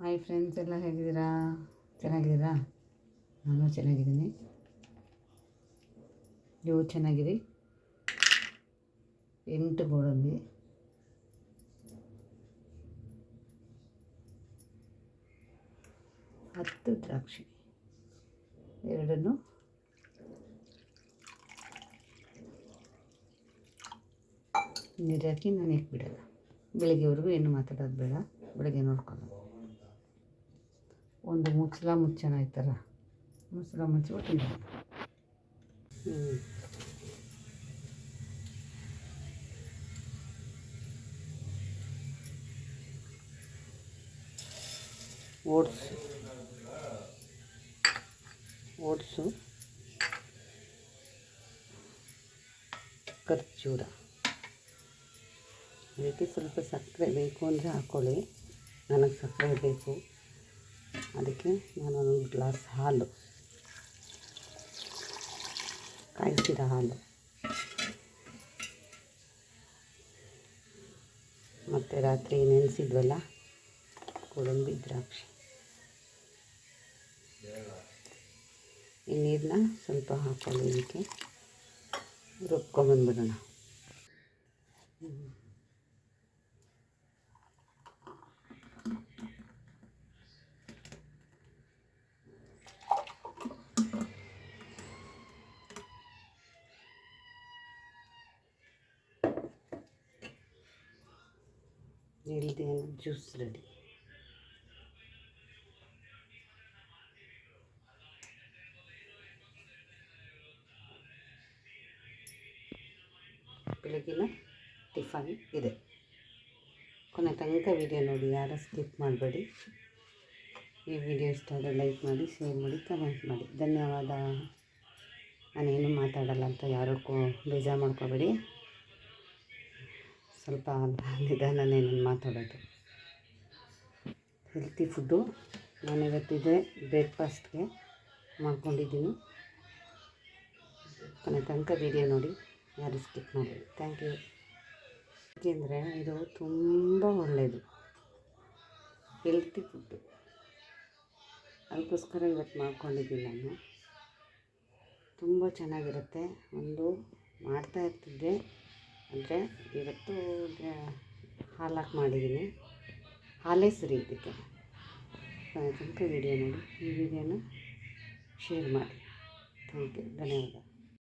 Hi friends, ಎಲ್ಲ ಹೇಗಿದ್ದೀರಾ? ಚೆನ್ನಾಗಿದ್ದೀರಾ? ನಾನು ಚೆನ್ನಾಗಿದ್ದೀನಿ. ನೀವು ಚೆನ್ನಾಗಿರಿ. 8 ಗೋಡಂಬಿ, 10 ದ್ರಾಕ್ಷಿ ಎರಡನ್ನು ನೀರು ಹಾಕಿ ನೆನೆಯಕ್ಕೆ ಬಿಡೋಲ್ಲ. ಬೆಳಿಗ್ಗೆವರೆಗೂ ಏನು ಮಾತಾಡೋದು ಬೇಡ, ಬೆಳಗ್ಗೆ ನೋಡ್ಕೊಳ್ಳೋದು. ಒಂದು ಮುಚ್ಚಳ ಮುಚ್ಚೋಣ, ಈ ಥರ ಮುಚ್ಚಳ ಮುಚ್ಚಿಬಿಟ್ಟು ಓಟ್ಸು, ಖರ್ಜೂರ, ಅದಕ್ಕೆ ಸ್ವಲ್ಪ ಸಕ್ಕರೆ ಬೇಕು ಅಂದರೆ ಹಾಕ್ಕೊಳ್ಳಿ. ನನಗೆ ಸಕ್ಕರೆ ಬೇಕು, ಅದಕ್ಕೆ ನಾನು ಒಂದು ಗ್ಲಾಸ್ ಹಾಲು, ಕಾಯಿಸಿದ ಹಾಲು, ಮತ್ತು ರಾತ್ರಿ ನೆನೆಸಿದ್ವಲ್ಲ ಗೋಡಂಬಿ, ದ್ರಾಕ್ಷಿ, ಈ ನೀರನ್ನ ಸ್ವಲ್ಪ ಹಾಕ್ಕೊಳ್ಳಿ. ಇದಕ್ಕೆ ರುಬ್ಕೊಂಬಂದ್ಬಿಡೋಣ. Healthy juice ready. ಬೆಳಗಿನ ಟಿಫನ್ ಇದೆ. ಕೊನೆ ತನಕ ವಿಡಿಯೋ ನೋಡಿ, ಯಾರು ಸ್ಕಿಪ್ ಮಾಡಬೇಡಿ. ಈ ವಿಡಿಯೋ ಇಷ್ಟ ಆದರೆ ಲೈಕ್ ಮಾಡಿ, ಶೇರ್ ಮಾಡಿ, ಕಮೆಂಟ್ ಮಾಡಿ. ಧನ್ಯವಾದ. ನಾನೇನು ಮಾತಾಡಲ್ಲ ಅಂತ ಯಾರು ಬೇಜಾರು ಮಾಡ್ಕೋಬೇಡಿ. ಸ್ವಲ್ಪ ನಿಧಾನನೇ ನಾನು ಮಾತಾಡೋದು. ಹೆಲ್ತಿ ಫುಡ್ಡು ನಾನಿವತ್ತಿದೆ ಬ್ರೇಕ್ಫಾಸ್ಟ್ಗೆ ಮಾಡ್ಕೊಂಡಿದ್ದೀನಿ. ಕೊನೆ ತನಕ ವಿಡಿಯೋ ನೋಡಿ, ಯಾರು ಸ್ಕಿಪ್ ಮಾಡಿ. Thank you. ಏಕೆಂದರೆ ಇದು ತುಂಬ ಒಳ್ಳೆಯದು, ಹೆಲ್ತಿ ಫುಡ್ಡು. ಅದಕ್ಕೋಸ್ಕರ ಇವತ್ತು ಮಾಡ್ಕೊಂಡಿದ್ದೀನಿ ನಾನು. ತುಂಬ ಚೆನ್ನಾಗಿರುತ್ತೆ. ಒಂದು ಮಾಡ್ತಾಯಿರ್ತಿದ್ದೆ, ಅಂದರೆ ಇವತ್ತು ಹಾಲು ಹಾಕಿ ಮಾಡಿದ್ದೀನಿ. ಹಾಲೇ ಸರಿ ಇದಕ್ಕೆ. ಕೊನೆ ತನಕ ವಿಡಿಯೋ ನೋಡಿ, ಈ ವಿಡಿಯೋನ ಶೇರ್ ಮಾಡಿ. Thank you. ಧನ್ಯವಾದ.